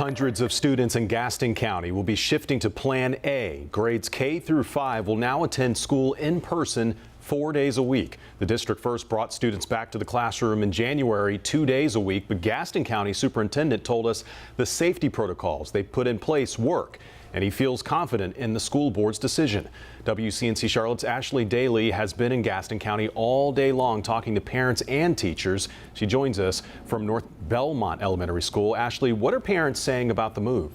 Hundreds of students in Gaston County will be shifting to Plan A. Grades K through 5 will now attend school in person 4 days a week. The district first brought students back to the classroom in January 2 days a week, but Gaston County superintendent told us the safety protocols they put in place work, and he feels confident in the school board's decision. WCNC Charlotte's Ashley Daly has been in Gaston County all day long talking to parents and teachers. She joins us from North Belmont Elementary School. Ashley, what are parents saying about the move?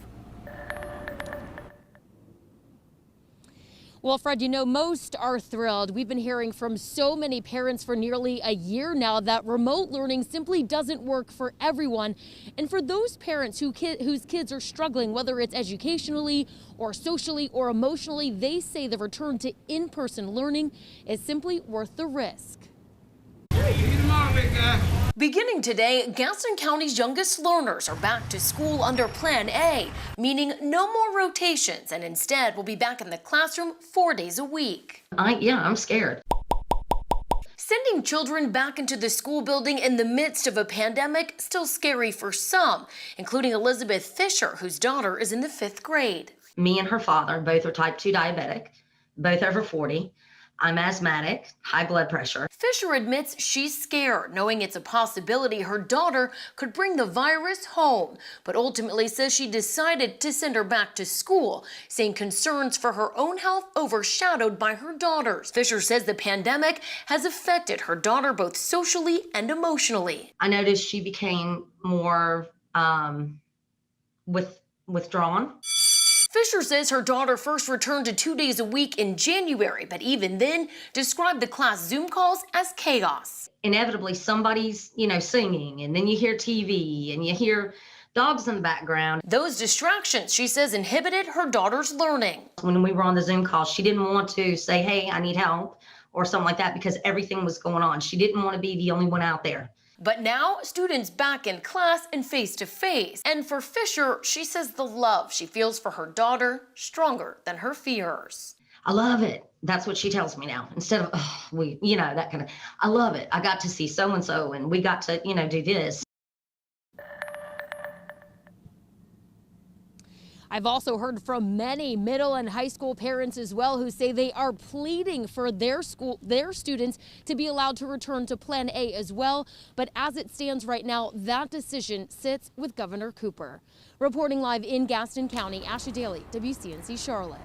Well, Fred, you know, most are thrilled. We've been hearing from so many parents for nearly a year now that remote learning simply doesn't work for everyone. And for those parents whose kids are struggling, whether it's educationally or socially or emotionally, they say the return to in-person learning is simply worth the risk. Beginning today, Gaston County's youngest learners are back to school under Plan A, meaning no more rotations, and instead will be back in the classroom 4 days a week. I'm scared. Sending children back into the school building in the midst of a pandemic, still scary for some, including Elizabeth Fisher, whose daughter is in the 5th grade. Me and her father both are type 2 diabetic, both over 40. I'm asthmatic, high blood pressure. Fisher admits she's scared, knowing it's a possibility her daughter could bring the virus home, but ultimately says she decided to send her back to school, saying concerns for her own health overshadowed by her daughter's. Fisher says the pandemic has affected her daughter both socially and emotionally. I noticed she became more withdrawn. Fisher says her daughter first returned to 2 days a week in January, but even then described the class Zoom calls as chaos. Inevitably, somebody's, singing, and then you hear TV and you hear dogs in the background. Those distractions, she says, inhibited her daughter's learning. When we were on the Zoom call, she didn't want to say, hey, I need help or something like that because everything was going on. She didn't want to be the only one out there. But now, students back in class and face-to-face. And for Fisher, she says the love she feels for her daughter stronger than her fears. I love it. That's what she tells me now. Instead of, that kind of, I love it. I got to see so-and-so and we got to, do this. I've also heard from many middle and high school parents as well who say they are pleading for their students to be allowed to return to Plan A as well. But as it stands right now, that decision sits with Governor Cooper. Reporting live in Gaston County, Ashley Daly, WCNC Charlotte.